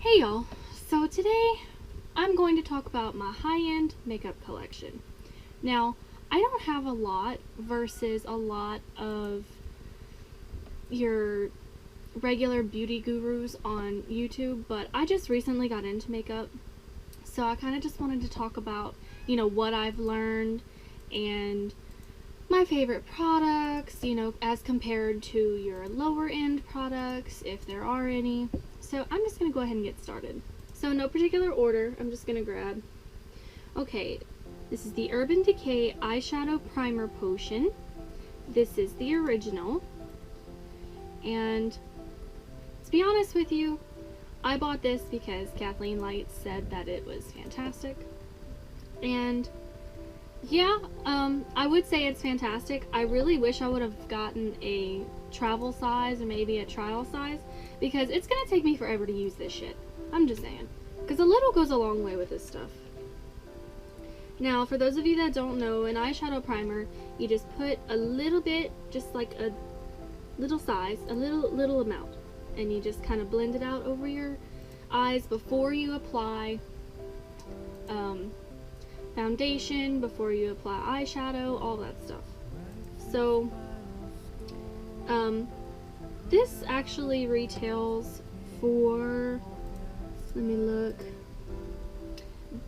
Hey y'all, so today I'm going to talk about my high-end makeup collection. Now, I don't have a lot versus a lot of your regular beauty gurus on YouTube, but I just recently got into makeup, so I kind of just wanted to talk about, what I've learned and my favorite products, as compared to your lower end products, if there are any. So I'm just going to go ahead and get started. So in no particular order, I'm just going to grab. Okay, this is the Urban Decay Eyeshadow Primer Potion. This is the original. And to be honest with you, I bought this because Kathleen Light said that it was fantastic. And yeah, I would say it's fantastic. I really wish I would have gotten a travel size or maybe a trial size, because it's gonna take me forever to use this shit. I'm just saying. Because a little goes a long way with this stuff. Now, for those of you that don't know, an eyeshadow primer, you just put a little bit, just like a little size, a little amount, and you just kind of blend it out over your eyes before you apply foundation, before you apply eyeshadow, all that stuff. So this actually retails for, let me look,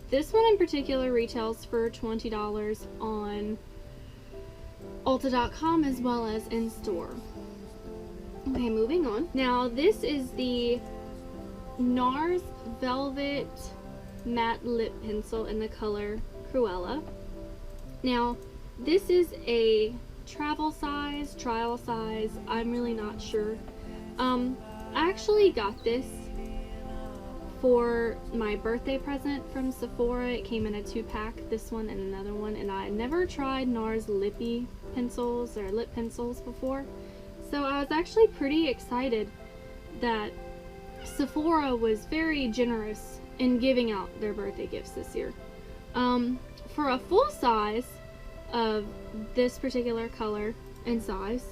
this one in particular retails for $20 on Ulta.com as well as in store. Okay, moving on. Now this is the NARS Velvet Matte Lip Pencil in the color Cruella. Now this is a travel size, trial size, I'm really not sure. I actually got this for my birthday present from Sephora. It came in a 2-pack, this one and another one, and I never tried NARS lippy pencils or lip pencils before, so I was actually pretty excited that Sephora was very generous in giving out their birthday gifts this year. For a full size of this particular color and size,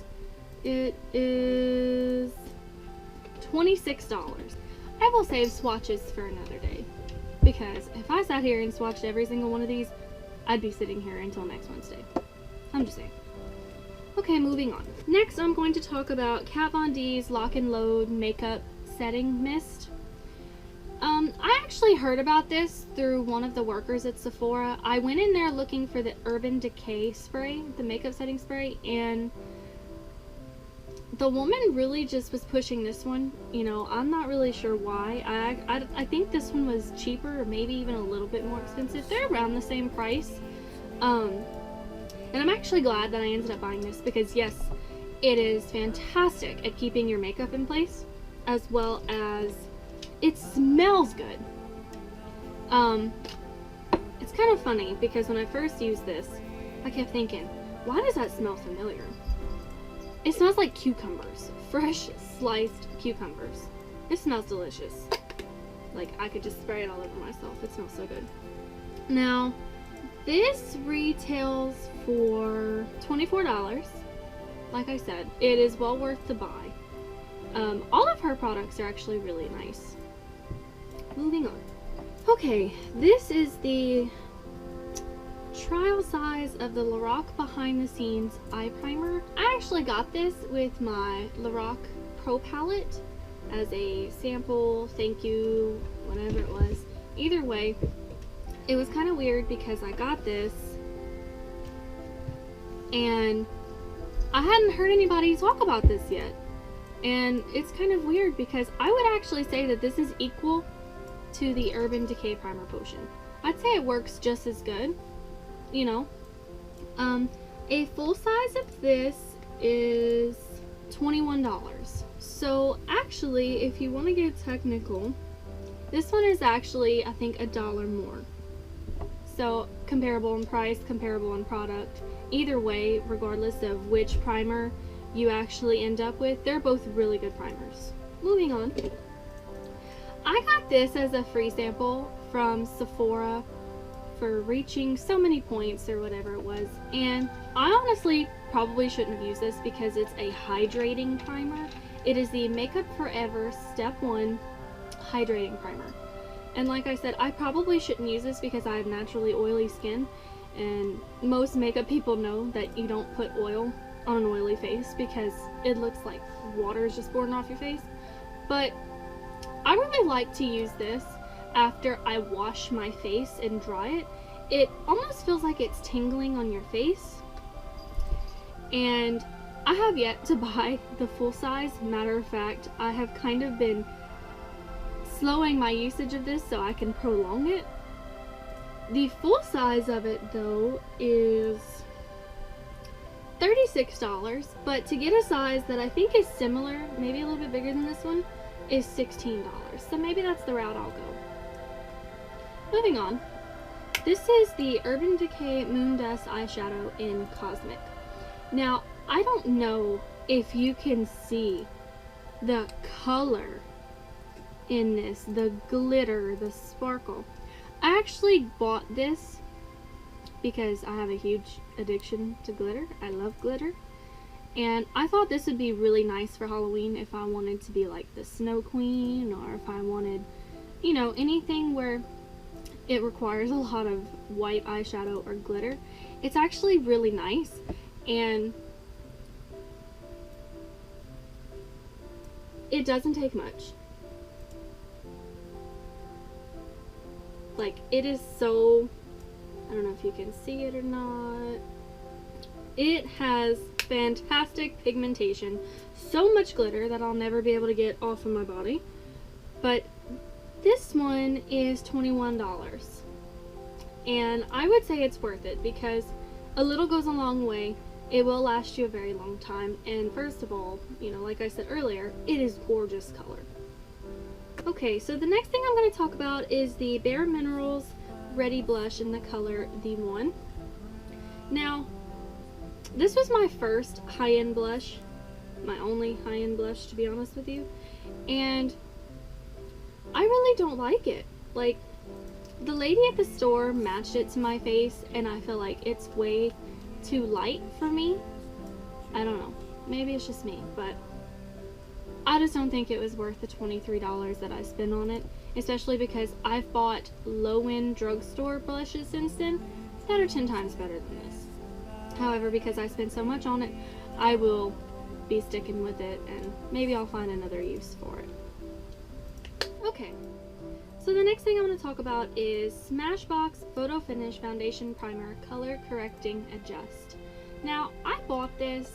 it is $26. I will save swatches for another day, because if I sat here and swatched every single one of these, I'd be sitting here until next Wednesday. I'm just saying. Okay, moving on. Next, I'm going to talk about Kat Von D's Lock and Load Makeup Setting Mist. I actually heard about this through one of the workers at Sephora. I went in there looking for the Urban Decay spray, the makeup setting spray, and the woman really just was pushing this one. I'm not really sure why. I think this one was cheaper, or maybe even a little bit more expensive. They're around the same price. And I'm actually glad that I ended up buying this, because yes, it is fantastic at keeping your makeup in place, as well as it smells good. It's kind of funny, because when I first used this, I kept thinking, why does that smell familiar? It smells like cucumbers. Fresh sliced cucumbers. It smells delicious. Like, I could just spray it all over myself. It smells so good. Now, this retails for $24. Like I said, it is well worth the buy. All of her products are actually really nice. Moving on. Okay, this is the trial size of the Lorac Behind the Scenes Eye Primer. I actually got this with my Lorac Pro Palette as a sample, thank you, whatever it was. Either way, it was kind of weird because I got this and I hadn't heard anybody talk about this yet. And it's kind of weird because I would actually say that this is equal to the Urban Decay Primer Potion. I'd say it works just as good, A full size of this is $21. So actually, if you want to get technical, this one is actually, I think, $1 more. So comparable in price, comparable in product. Either way, regardless of which primer you actually end up with, they're both really good primers. Moving on. I got this as a free sample from Sephora for reaching so many points or whatever it was, and I honestly probably shouldn't have used this because it's a hydrating primer. It is the Makeup Forever Step 1 hydrating primer. And like I said, I probably shouldn't use this because I have naturally oily skin, and most makeup people know that you don't put oil on an oily face because it looks like water is just pouring off your face. But I really like to use this after I wash my face and dry it. It almost feels like it's tingling on your face. And I have yet to buy the full size. Matter of fact, I have kind of been slowing my usage of this so I can prolong it. The full size of it though is $36, but to get a size that I think is similar, maybe a little bit bigger than this one, is $16. So maybe that's the route I'll go. Moving on. This is the Urban Decay Moon Dust eyeshadow in Cosmic. Now, I don't know if you can see the color in this, the glitter, the sparkle. I actually bought this because I have a huge addiction to glitter. I love glitter. And I thought this would be really nice for Halloween if I wanted to be like the Snow Queen, or if I wanted, you know, anything where it requires a lot of white eyeshadow or glitter. It's actually really nice, and it doesn't take much. Like, it is so, I don't know if you can see it or not. It has fantastic pigmentation, so much glitter that I'll never be able to get off of my body. But this one is $21, and I would say it's worth it because a little goes a long way. It will last you a very long time, and first of all, you know, like I said earlier, it is gorgeous color. Okay, so the next thing I'm going to talk about is the Bare Minerals Ready Blush in the color The One. Now, this was my first high-end blush, my only high-end blush to be honest with you, and I really don't like it. Like, the lady at the store matched it to my face, and I feel like it's way too light for me. I don't know, maybe it's just me, but I just don't think it was worth the $23 that I spent on it, especially because I've bought low-end drugstore blushes since then that are 10 times better than this. However, because I spent so much on it, I will be sticking with it, and maybe I'll find another use for it. Okay, so the next thing I'm going to talk about is Smashbox Photo Finish Foundation Primer Color Correcting Adjust. Now, I bought this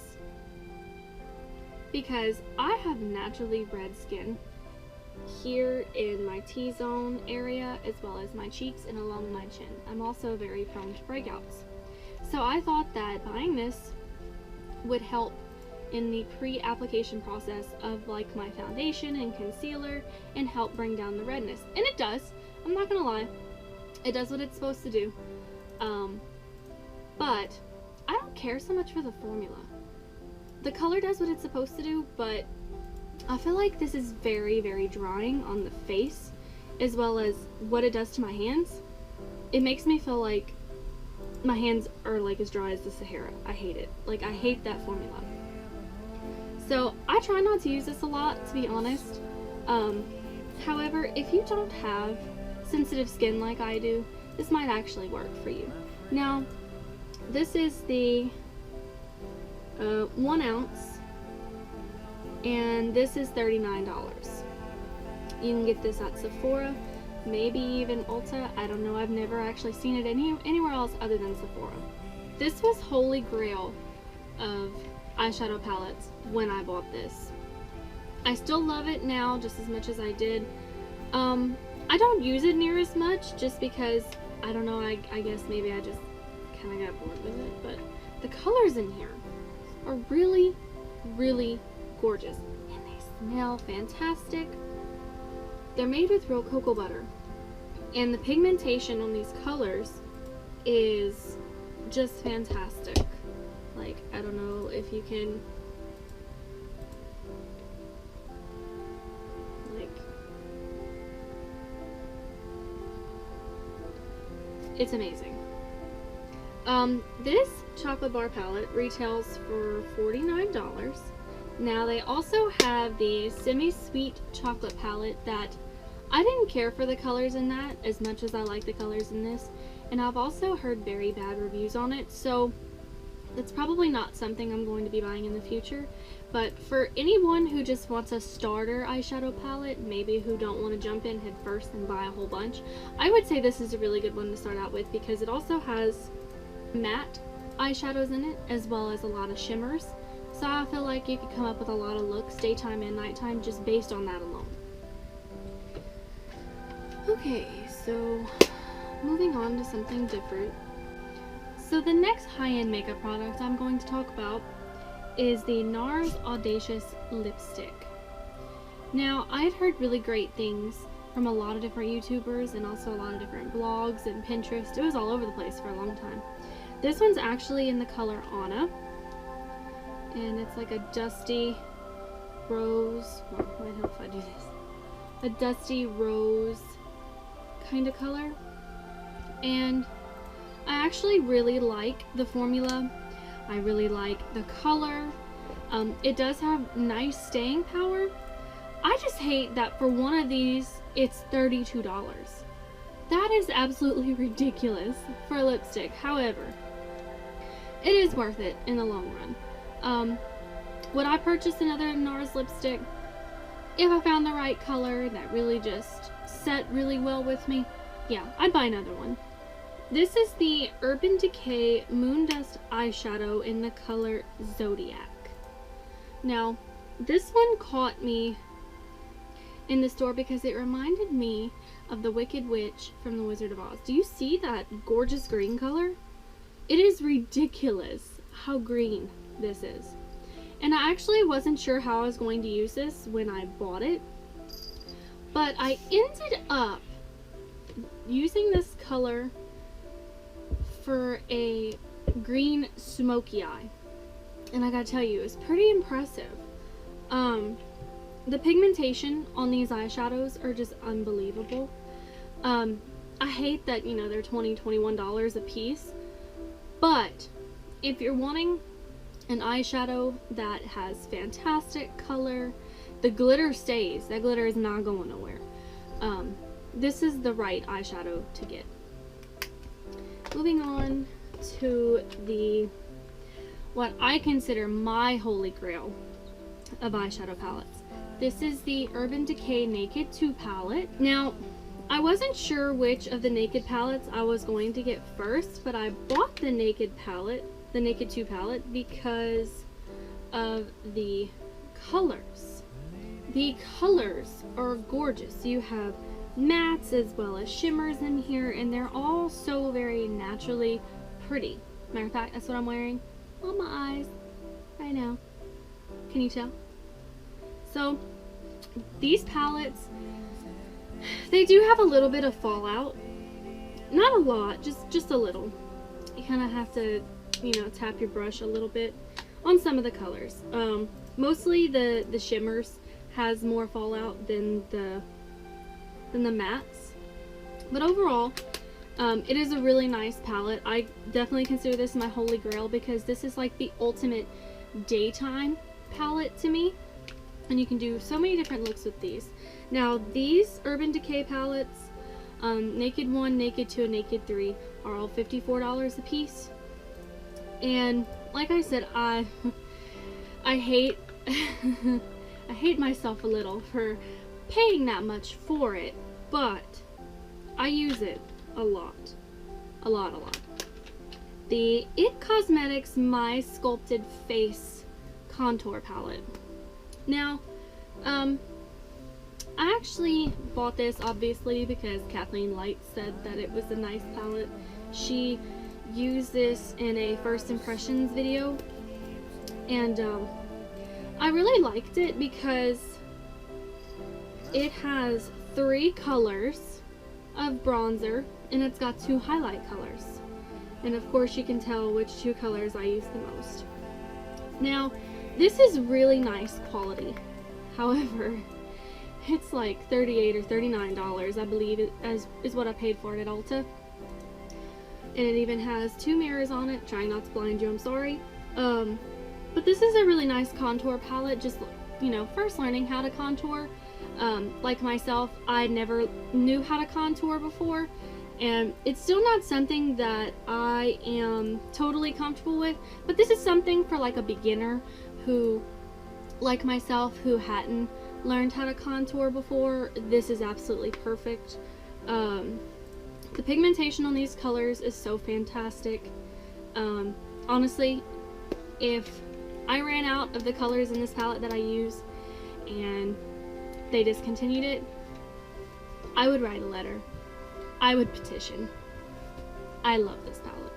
because I have naturally red skin here in my T-zone area, as well as my cheeks and along my chin. I'm also very prone to breakouts. So I thought that buying this would help in the pre-application process of like my foundation and concealer and help bring down the redness. And it does. I'm not gonna lie. It does what it's supposed to do. But I don't care so much for the formula. The color does what it's supposed to do, but I feel like this is very, very drying on the face, as well as what it does to my hands. It makes me feel like my hands are like as dry as the Sahara. I hate it. Like, I hate that formula. So I try not to use this a lot, to be honest. However, if you don't have sensitive skin like I do, this might actually work for you. Now, this is the 1 ounce, and this is $39. You can get this at Sephora, maybe even Ulta. I don't know. I've never actually seen it anywhere else other than Sephora. This was holy grail of eyeshadow palettes when I bought this. I still love it now just as much as I did. I don't use it near as much just because, I don't know, I guess maybe I just kind of got bored with it, but the colors in here are really, really gorgeous, and they smell fantastic. They're made with real cocoa butter, and the pigmentation on these colors is just fantastic. Like, I don't know if you can, like, it's amazing. This chocolate bar palette retails for $49. Now, they also have the semi-sweet chocolate palette that I didn't care for the colors in that as much as I like the colors in this, and I've also heard very bad reviews on it, so that's probably not something I'm going to be buying in the future. But for anyone who just wants a starter eyeshadow palette, maybe who don't want to jump in head first and buy a whole bunch, I would say this is a really good one to start out with because it also has matte eyeshadows in it as well as a lot of shimmers. So I feel like you could come up with a lot of looks daytime and nighttime just based on that alone. Okay, so moving on to something different. So the next high-end makeup product I'm going to talk about is the NARS Audacious Lipstick. Now, I had heard really great things from a lot of different YouTubers and also a lot of different blogs and Pinterest. It was all over the place for a long time. This one's actually in the color Anna, and it's like a dusty rose. Well, it might help if I do this. A dusty rose kind of color, and I actually really like the formula. I really like the color. It does have nice staying power. I just hate that for one of these it's $32. That is absolutely ridiculous for a lipstick. However, it is worth it in the long run. Would I purchase another NARS lipstick if I found the right color that really just set really well with me? Yeah, I'd buy another one. This is the Urban Decay Moondust eyeshadow in the color Zodiac. Now, this one caught me in the store because it reminded me of the Wicked Witch from The Wizard of Oz. Do you see that gorgeous green color? It is ridiculous how green this is. And I actually wasn't sure how I was going to use this when I bought it, but I ended up using this color for a green smoky eye, and I gotta tell you, it's pretty impressive. The pigmentation on these eyeshadows are just unbelievable. I hate that, you know, they're $21 a piece, but if you're wanting an eyeshadow that has fantastic color, the glitter stays. That glitter is not going nowhere. This is the right eyeshadow to get. Moving on to what I consider my holy grail of eyeshadow palettes. This is the Urban Decay Naked 2 palette. Now, I wasn't sure which of the Naked palettes I was going to get first, but I bought the Naked palette, the Naked 2 palette, because of the colors. The colors are gorgeous. You have mattes as well as shimmers in here, and they're all so very naturally pretty. Matter of fact, that's what I'm wearing on my eyes right now. Can you tell? So these palettes, they do have a little bit of fallout. Not a lot, just a little. You kind of have to, you know, tap your brush a little bit on some of the colors. Mostly the shimmers has more fallout than the mattes, but overall it is a really nice palette. I definitely consider this my holy grail because this is like the ultimate daytime palette to me, and you can do so many different looks with these. Now these Urban Decay palettes, Naked 1, Naked 2, and Naked 3 are all $54 a piece, and like I said, I hate I hate myself a little for paying that much for it, but I use it a lot. The IT Cosmetics My Sculpted Face Contour Palette. Now, I actually bought this obviously because Kathleen Light said that it was a nice palette. She used this in a first impressions video, and I really liked it because it has 3 colors of bronzer, and it's got 2 highlight colors. And of course you can tell which 2 colors I use the most. Now, this is really nice quality. However, it's like $38 or $39, I believe, is what I paid for it at Ulta. And it even has 2 mirrors on it. Trying not to blind you, I'm sorry. But this is a really nice contour palette, just, you know, first learning how to contour. Like myself, I never knew how to contour before, and it's still not something that I am totally comfortable with, but this is something for like a beginner who, like myself, who hadn't learned how to contour before. This is absolutely perfect. The pigmentation on these colors is so fantastic. Honestly, if I ran out of the colors in this palette that I use and they discontinued it, I would write a letter. I would petition. I love this palette.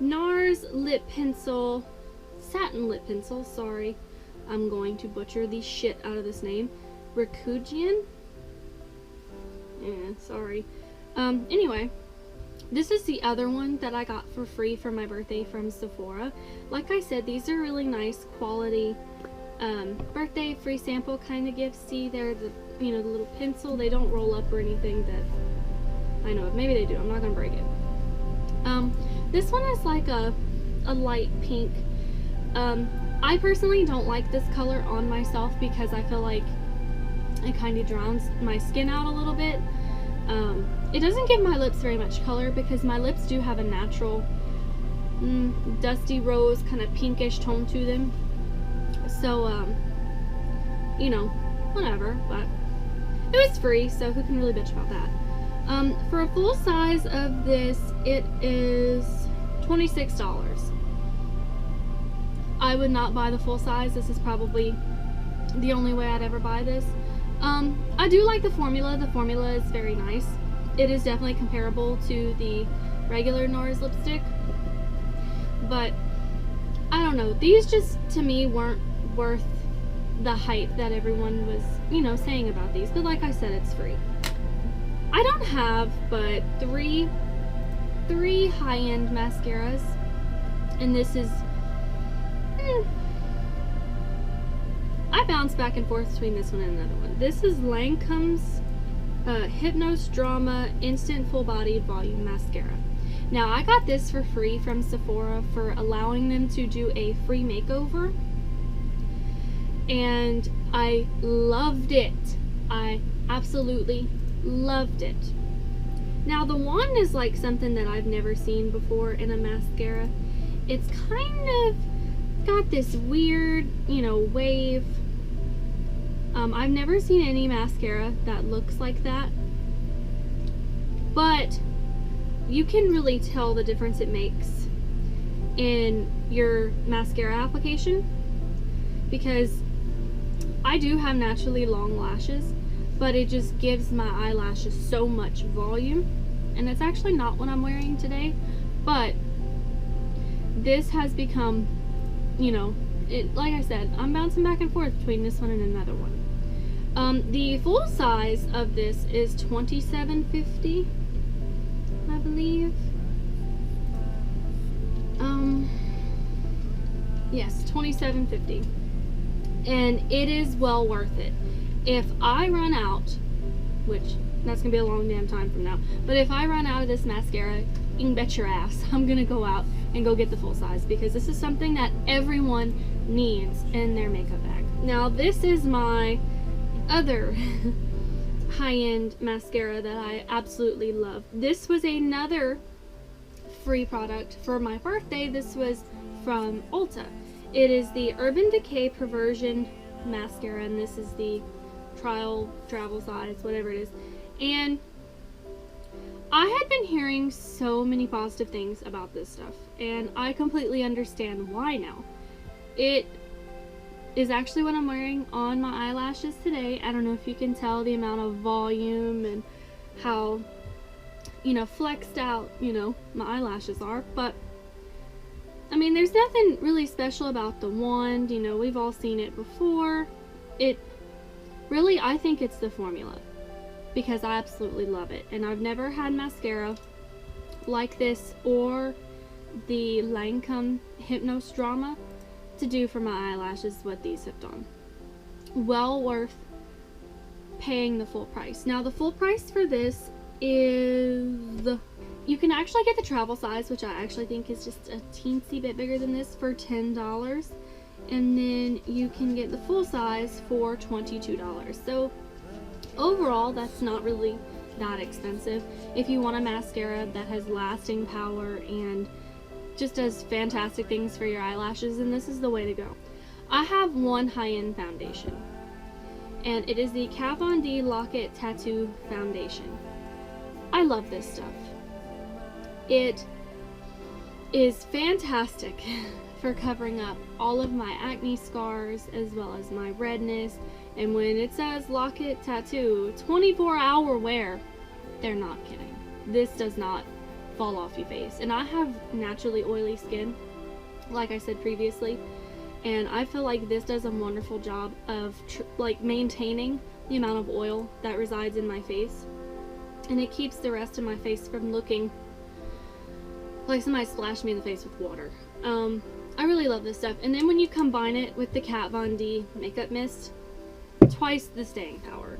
NARS lip pencil, satin lip pencil, sorry. I'm going to butcher the shit out of this name. Rikujian? Yeah, sorry. Anyway, this is the other one that I got for free for my birthday from Sephora. Like I said, these are really nice quality birthday free sample kind of gifts. See, they're the, you know, the little pencil. They don't roll up or anything that I know of. Maybe they do. I'm not gonna break it. This one is like a light pink. I personally don't like this color on myself because I feel like it kind of drowns my skin out a little bit. It doesn't give my lips very much color because my lips do have a natural dusty rose kind of pinkish tone to them. So, you know, whatever, but it was free, so who can really bitch about that? For a full size of this, it is $26. I would not buy the full size. This is probably the only way I'd ever buy this. I do like the formula. The formula is very nice. It is definitely comparable to the regular NARS lipstick, but I don't know. These just, to me, weren't worth the hype that everyone was, you know, saying about these. But like I said, it's free. I don't have but three high-end mascaras, and this is I bounce back and forth between this one and another one. This is Lancome's Hypnose Drama Instant Full Body Volume Mascara. Now, I got this for free from Sephora for allowing them to do a free makeover, and I loved it. I absolutely loved it. Now, the wand is like something that I've never seen before in a mascara. It's kind of got this weird, you know, wave. I've never seen any mascara that looks like that, but you can really tell the difference it makes in your mascara application, because I do have naturally long lashes, but it just gives my eyelashes so much volume, and it's actually not what I'm wearing today, but this has become, you know, like I said, I'm bouncing back and forth between this one and another one. The full size of this is $27.50, I believe. Yes, $27.50, and it is well worth it. If I run out, which that's gonna be a long damn time from now, but if I run out of this mascara, you can bet your ass I'm gonna go out and go get the full size, because this is something that everyone needs in their makeup bag. Now, this is my other high-end mascara that I absolutely love. This was another free product for my birthday. This was from Ulta. It is the Urban Decay Perversion mascara, and this is the trial travel size, whatever it is. And I had been hearing so many positive things about this stuff, and I completely understand why now. It is actually what I'm wearing on my eyelashes today. I don't know if you can tell the amount of volume and how, you know, flexed out, you know, my eyelashes are, but I mean, there's nothing really special about the wand. You know, we've all seen it before. It really, I think it's the formula, because I absolutely love it, and I've never had mascara like this or the Lancome Hypnose Drama to do for my eyelashes what these have done. Well worth paying the full price. Now, the full price for this is, you can actually get the travel size, which I actually think is just a teensy bit bigger than this, for $10. and then you can get the full size for $22. So overall, that's not really that expensive. If you want a mascara that has lasting power and just does fantastic things for your eyelashes, then this is the way to go. I have one high-end foundation, and it is the Kat Von D Lock-It Tattoo Foundation. I love this stuff. It is fantastic for covering up all of my acne scars as well as my redness. And when it says Lock-It Tattoo 24-hour wear, they're not kidding. This does not fall off your face. And I have naturally oily skin, like I said previously, and I feel like this does a wonderful job of maintaining the amount of oil that resides in my face, and it keeps the rest of my face from looking like somebody splashed me in the face with water. I really love this stuff. And then when you combine it with the Kat Von D makeup mist, twice the staying power.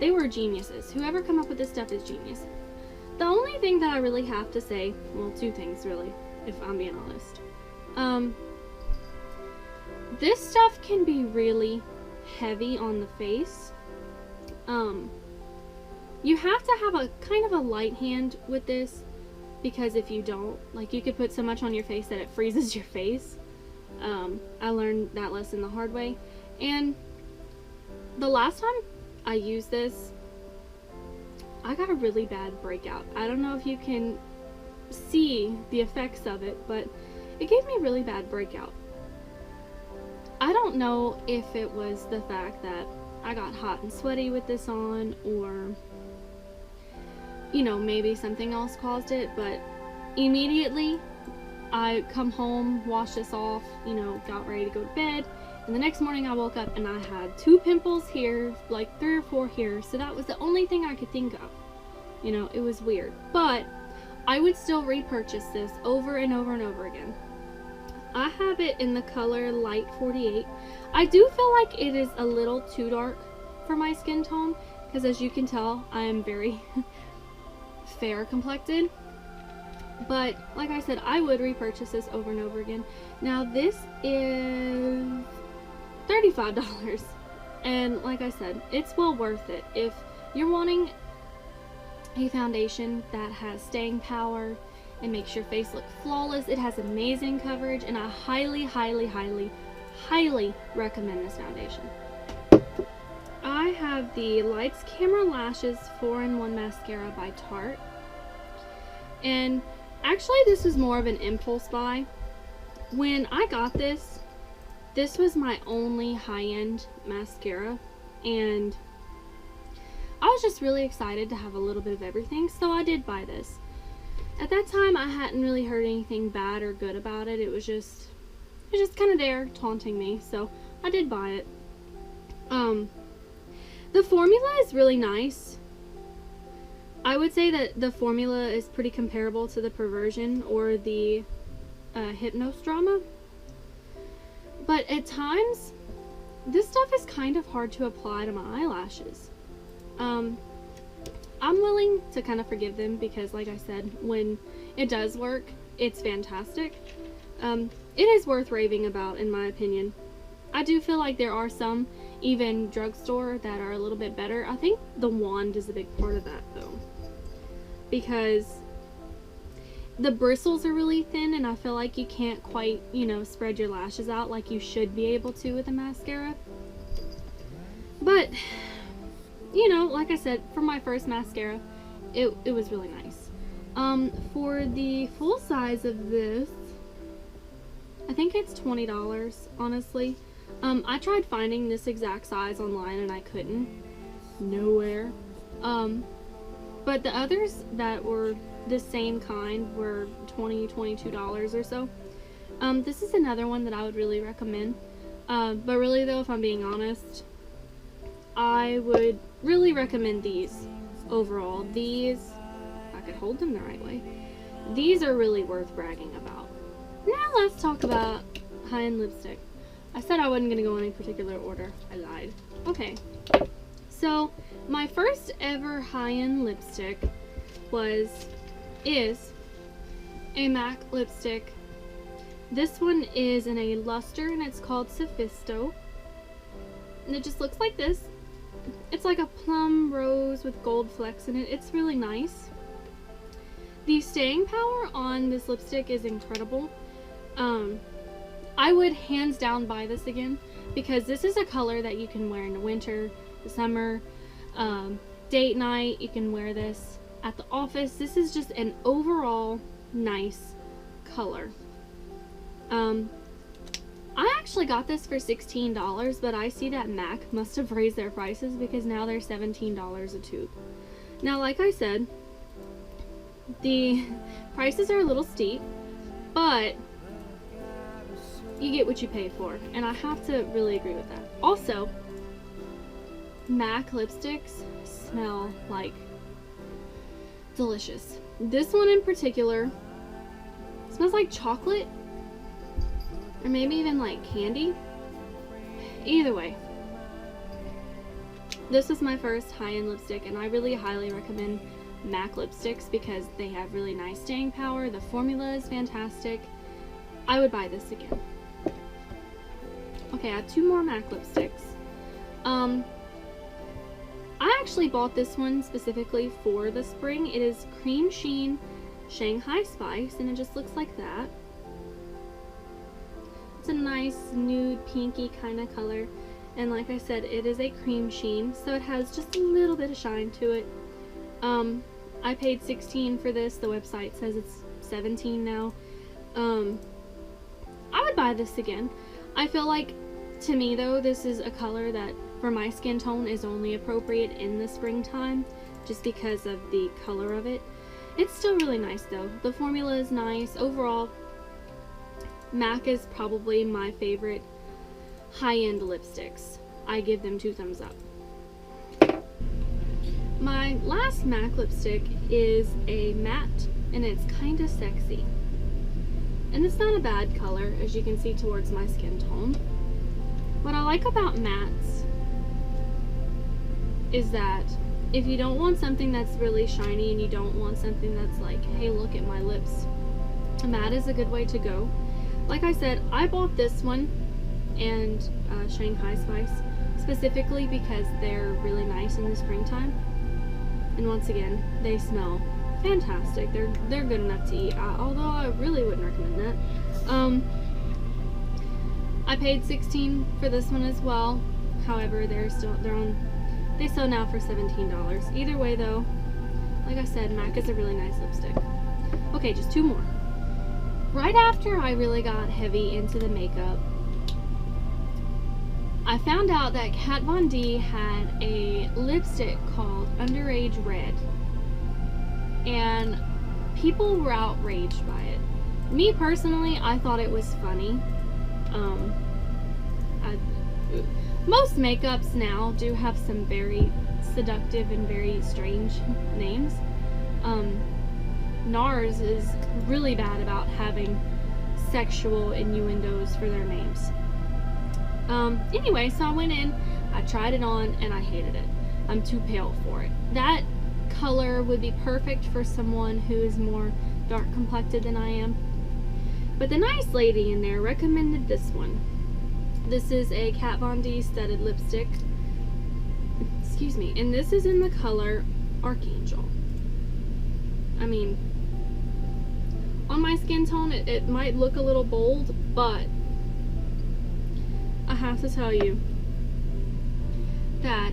They were geniuses. Whoever come up with this stuff is genius. The only thing that I really have to say, well, two things really, if I'm being honest. This stuff can be really heavy on the face. You have to have a kind of a light hand with this, because if you don't, you could put so much on your face that it freezes your face. I learned that lesson the hard way. And the last time I used this, I got a really bad breakout. I don't know if you can see the effects of it, but it gave me a really bad breakout. I don't know if it was the fact that I got hot and sweaty with this on, or maybe something else caused it, but immediately I come home, washed this off, got ready to go to bed, and the next morning I woke up and I had 2 pimples here, 3 or 4 here, so that was the only thing I could think of. It was weird, but I would still repurchase this over and over and over again. I have it in the color Light 48. I do feel like it is a little too dark for my skin tone, because as you can tell, I am very fair complected. But like I said, I would repurchase this over and over again. Now this is $35, and like I said, it's well worth it. If you're wanting a foundation that has staying power and makes your face look flawless, it has amazing coverage, and I highly, highly, highly, highly recommend this foundation. I have the Lights Camera Lashes 4-in-1 Mascara by Tarte, and actually this was more of an impulse buy. When I got this was my only high-end mascara, and I was just really excited to have a little bit of everything, so I did buy this. At that time, I hadn't really heard anything bad or good about it. It was just kind of there taunting me, so I did buy it. The formula is really nice. I would say that the formula is pretty comparable to the Perversion or the Hypnose Drama. But at times, this stuff is kind of hard to apply to my eyelashes. I'm willing to kind of forgive them because, like I said, when it does work, it's fantastic. It is worth raving about, in my opinion. I do feel like there are some, even drugstore, that are a little bit better. I think the wand is a big part of that, though, because the bristles are really thin, and I feel like you can't quite, spread your lashes out like you should be able to with a mascara. But like I said, for my first mascara, it was really nice. For the full size of this, I think it's $20, honestly. I tried finding this exact size online and I couldn't. Nowhere. But the others that were the same kind were $22 or so. This is another one that I would really recommend. But really though, if I'm being honest, I would really recommend these overall. These, if I could hold them the right way, these are really worth bragging about. Now let's talk about high-end lipstick. I said I wasn't going to go in any particular order. I lied. Okay, so my first ever high-end lipstick is a MAC lipstick This one is in a luster and it's called Sophisto. And it just looks like this. It's like a plum rose with gold flecks in it. It's really nice. The staying power on this lipstick is incredible. I would hands down buy this again because this is a color that you can wear in the winter, the summer, date night. You can wear this at the office. This is just an overall nice color. I actually got this for $16, but I see that MAC must have raised their prices because now they're $17 a tube. Now, like I said, the prices are a little steep, but you get what you pay for, and I have to really agree with that. Also, MAC lipsticks smell like delicious. This one in particular smells like chocolate, or maybe even like candy. Either way, this is my first high-end lipstick, and I really highly recommend MAC lipsticks because they have really nice staying power. The formula is fantastic. I would buy this again. Okay, I have 2 more MAC lipsticks. I actually bought this one specifically for the spring. It is Cream Sheen Shanghai Spice, and it just looks like that. It's a nice nude pinky kind of color, and like I said, it is a cream sheen, so it has just a little bit of shine to it. I paid $16 for this. The website says it's $17 now. I would buy this again. I feel like, to me though, this is a color that for my skin tone is only appropriate in the springtime just because of the color of it. It's still really nice though. The formula is nice. Overall, MAC is probably my favorite high-end lipsticks. I give them 2 thumbs up. My last MAC lipstick is a matte, and it's kind of sexy. And it's not a bad color, as you can see towards my skin tone. What I like about mattes is that if you don't want something that's really shiny and you don't want something that's like, hey, look at my lips, a matte is a good way to go. Like I said, I bought this one and Shanghai Spice specifically because they're really nice in the springtime. And once again, they smell fantastic. They're good enough to eat, although I really wouldn't recommend that. I paid $16 for this one as well. However, they sell now for $17. Either way though, like I said, MAC is a really nice lipstick. Okay, just 2 more. Right after I really got heavy into the makeup, I found out that Kat Von D had a lipstick called Underage Red, and people were outraged by it. Me personally, I thought it was funny. Most makeups now do have some very seductive and very strange names. NARS is really bad about having sexual innuendos for their names. Anyway, so I went in, I tried it on, and I hated it. I'm too pale for it. That color would be perfect for someone who is more dark complected than I am. But the nice lady in there recommended this one. This is a Kat Von D studded lipstick. Excuse me. And this is in the color Archangel. I mean, on my skin tone, it might look a little bold, but I have to tell you that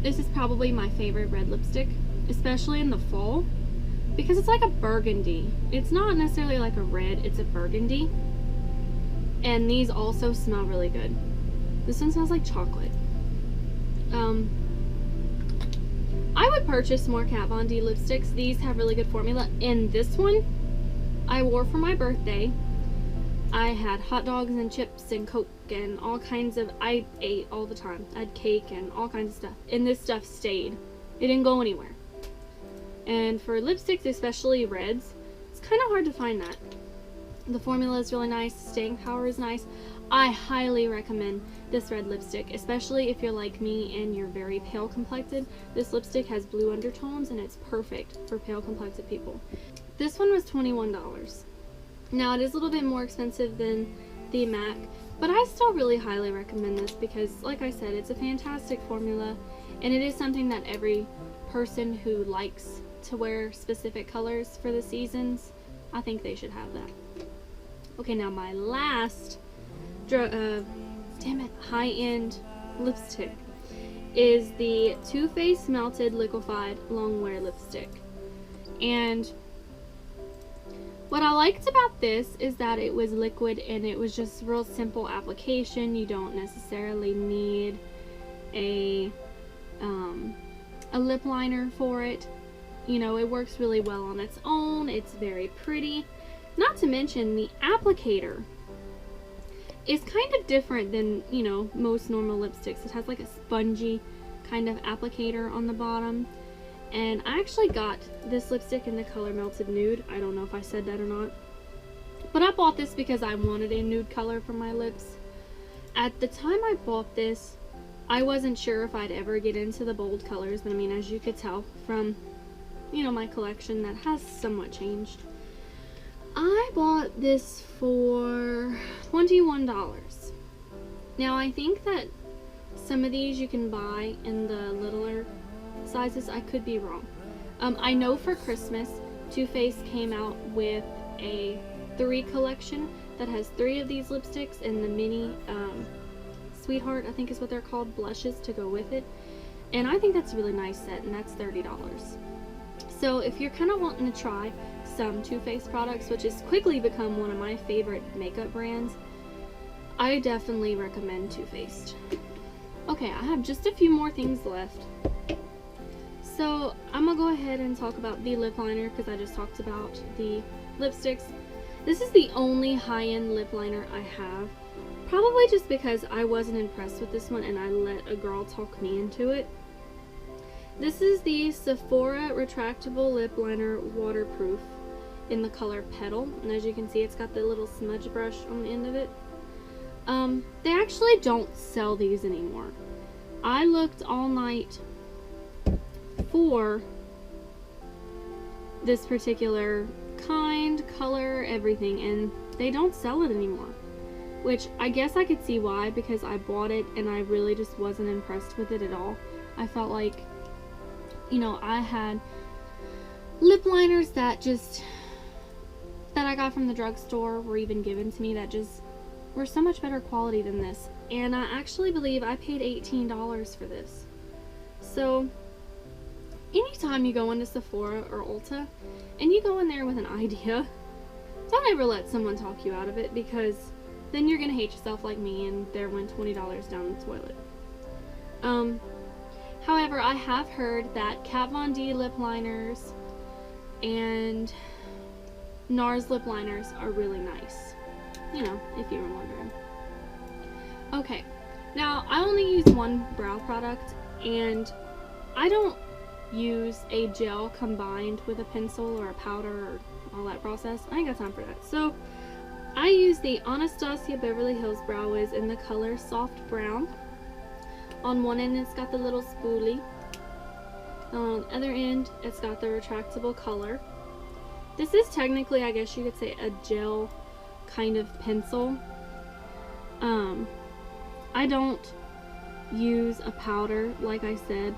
this is probably my favorite red lipstick, especially in the fall, because it's like a burgundy. It's not necessarily like a red, it's a burgundy. And these also smell really good. This one smells like chocolate. I would purchase more Kat Von D lipsticks. These have really good formula. And this one, I wore for my birthday. I had hot dogs and chips and Coke and all kinds of, I ate all the time. I had cake and all kinds of stuff. And this stuff stayed. It didn't go anywhere. And for lipsticks, especially reds, it's kind of hard to find that. The formula is really nice. Staying power is nice. I highly recommend this red lipstick, especially if you're like me and you're very pale complected. This lipstick has blue undertones and it's perfect for pale complected people. This one was $21. Now, it is a little bit more expensive than the MAC, but I still really highly recommend this because, like I said, it's a fantastic formula, and it is something that every person who likes to wear specific colors for the seasons, I think they should have that. Okay, now my last high-end lipstick is the Too Faced Melted Liquefied Longwear Lipstick. And what I liked about this is that it was liquid and it was just real simple application. You don't necessarily need a lip liner for it. You know, it works really well on its own. It's very pretty. Not to mention the applicator is kind of different than, you know, most normal lipsticks. It has like a spongy kind of applicator on the bottom. And I actually got this lipstick in the color Melted Nude. I don't know if I said that or not. But I bought this because I wanted a nude color for my lips. At the time I bought this, I wasn't sure if I'd ever get into the bold colors. But I mean, as you could tell from, you know, my collection, that has somewhat changed. I bought this for $21. Now, I think that some of these you can buy in the littler sizes. I could be wrong. I know for Christmas, Too Faced came out with a 3 collection that has 3 of these lipsticks and the mini Sweetheart, I think is what they're called, blushes to go with it. And I think that's a really nice set, and that's $30. So if you're kind of wanting to try some Too Faced products, which has quickly become one of my favorite makeup brands, I definitely recommend Too Faced. Okay, I have just a few more things left. So I'm gonna go ahead and talk about the lip liner because I just talked about the lipsticks. This is the only high-end lip liner I have, probably just because I wasn't impressed with this one and I let a girl talk me into it. This is the Sephora Retractable Lip Liner Waterproof in the color Petal, and as you can see, it's got the little smudge brush on the end of it. They actually don't sell these anymore. I looked all night for this particular kind, color, everything, and they don't sell it anymore, which I guess I could see why, because I bought it and I really just wasn't impressed with it at all. I felt like, you know, I had lip liners that I got from the drugstore were even given to me that just were so much better quality than this, and I actually believe I paid $18 for this. So anytime you go into Sephora or Ulta and you go in there with an idea, don't ever let someone talk you out of it, because then you're gonna hate yourself like me and there went $20 down the toilet. However, I have heard that Kat Von D lip liners and NARS lip liners are really nice, you know, if you were wondering. Okay, now I only use one brow product, and I don't use a gel combined with a pencil or a powder or all that process. I ain't got time for that. So I use the Anastasia Beverly Hills Brow Wiz in the color Soft Brown. On one end it's got the little spoolie. On the other end it's got the retractable color. This is technically, I guess you could say, a gel kind of pencil. I don't use a powder, like I said.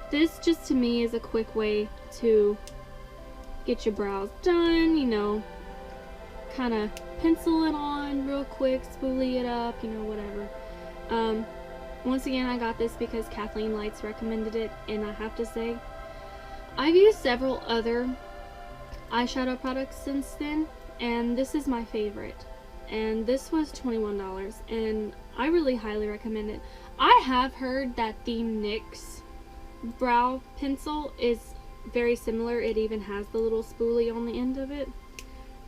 This just to me is a quick way to get your brows done, you know, kind of pencil it on real quick, spoolie it up, you know, whatever. Once again, I got this because Kathleen Lights recommended it, and I have to say, I've used several other eyeshadow products since then, and this is my favorite. And this was $21, and I really highly recommend it. I have heard that the NYX brow pencil is very similar. It even has the little spoolie on the end of it.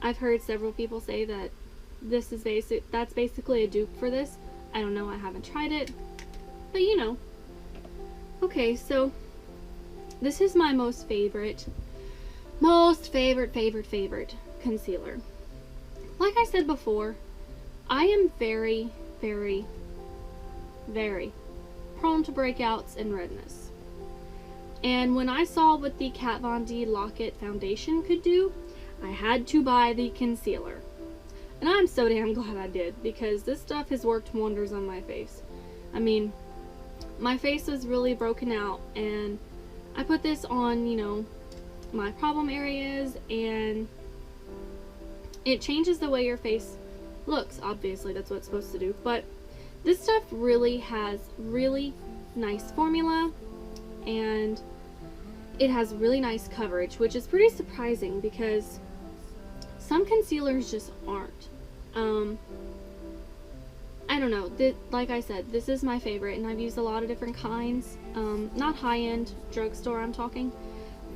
I've heard several people say that this is that's basically a dupe for this. I don't know, I haven't tried it, but you know. Okay, so this is my most favorite concealer. Like I said before, I am very, very, very prone to breakouts and redness. And when I saw what the Kat Von D Lock-It foundation could do, I had to buy the concealer. And I'm so damn glad I did, because this stuff has worked wonders on my face. I mean, my face was really broken out, and I put this on, you know, my problem areas, and it changes the way your face looks. Obviously, that's what it's supposed to do. But this stuff really has really nice formula, and it has really nice coverage, which is pretty surprising because some concealers just aren't. I don't know. Like I said, this is my favorite, and I've used a lot of different kinds. Not high-end drugstore, I'm talking.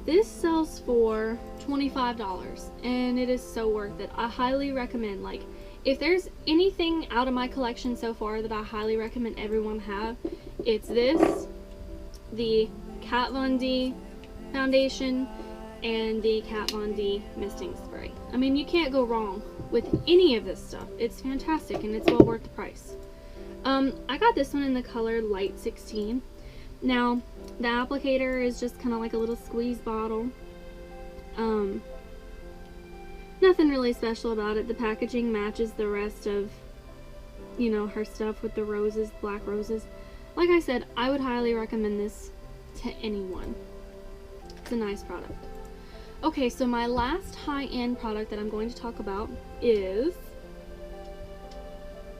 This sells for $25, and it is so worth it. I highly recommend, like, if there's anything out of my collection so far that I highly recommend everyone have, it's this, the Kat Von D foundation, and the Kat Von D misting spray. I mean, you can't go wrong with any of this stuff. It's fantastic, and it's well worth the price. I got this one in the color Light 16. Now, the applicator is just kind of like a little squeeze bottle. Nothing really special about it. The packaging matches the rest of, you know, her stuff with the roses, black roses. Like I said, I would highly recommend this to anyone. It's a nice product. Okay, so my last high-end product that I'm going to talk about is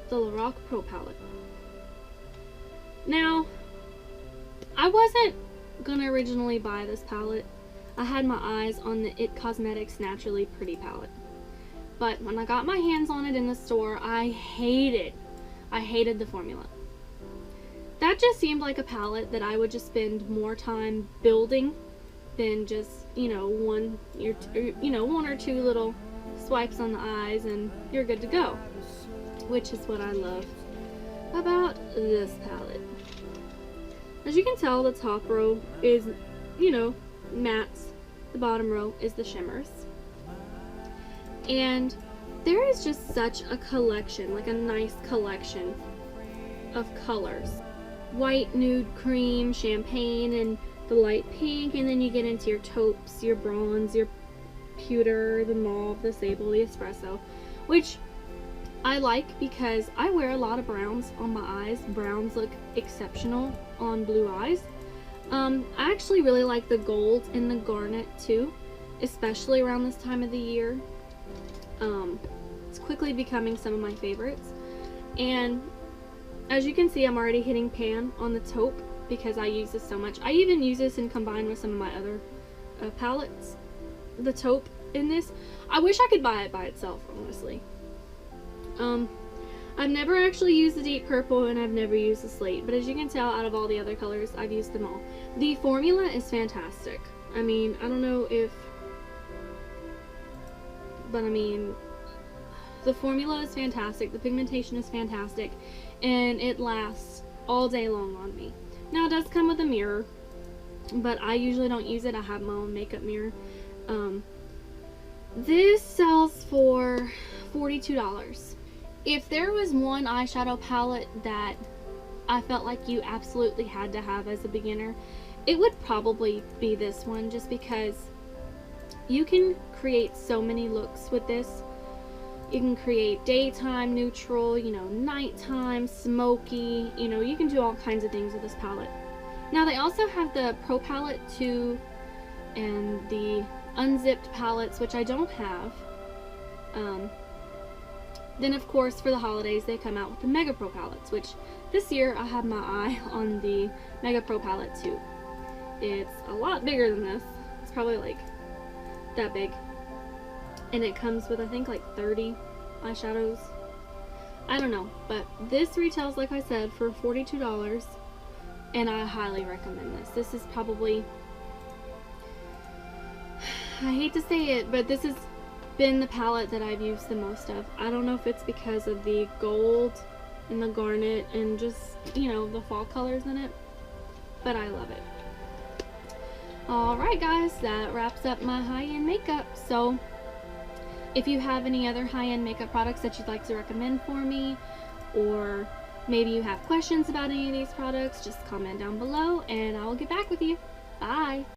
the Lorac Pro Palette. Now, I wasn't gonna originally buy this palette. I had my eyes on the IT Cosmetics Naturally Pretty palette. But when I got my hands on it in the store, I hated the formula. That just seemed like a palette that I would just spend more time building than just, you know, one or two little swipes on the eyes and you're good to go. Which is what I love about this palette. As you can tell, the top row is, you know, mattes. The bottom row is the shimmers. And there is just such a collection, like a nice collection of colors. White, nude, cream, champagne, and the light pink, and then you get into your taupes, your bronze, your pewter, the mauve, the sable, the espresso, which I like because I wear a lot of browns on my eyes. Browns look exceptional on blue eyes. I actually really like the gold and the garnet too, especially around this time of the year. It's quickly becoming some of my favorites. And as you can see, I'm already hitting pan on the taupe because I use this so much. I even use this and combine with some of my other palettes. The taupe in this, I wish I could buy it by itself, honestly. I've never actually used the deep purple, and I've never used the slate, but as you can tell, out of all the other colors, I've used them all. The formula is fantastic. I mean, I don't know if, but I mean, the formula is fantastic, the pigmentation is fantastic, and it lasts all day long on me. Now, it does come with a mirror, but I usually don't use it. I have my own makeup mirror. This sells for $42. If there was one eyeshadow palette that I felt like you absolutely had to have as a beginner, it would probably be this one, just because you can create so many looks with this. You can create daytime, neutral, you know, nighttime, smoky, you know, you can do all kinds of things with this palette. Now, they also have the Pro Palette 2 and the unzipped palettes, which I don't have. Then, of course, for the holidays, they come out with the Mega Pro palettes, which this year I have my eye on the Mega Pro Palette 2. It's a lot bigger than this. It's probably like that big. And it comes with, I think, like 30 eyeshadows. I don't know, but this retails, like I said, for $42, and I highly recommend this. This is probably, I hate to say it, but this has been the palette that I've used the most of. I don't know if it's because of the gold and the garnet and just, you know, the fall colors in it, but I love it. Alright guys, that wraps up my high-end makeup. So if you have any other high-end makeup products that you'd like to recommend for me, or maybe you have questions about any of these products, just comment down below and I will get back with you. Bye!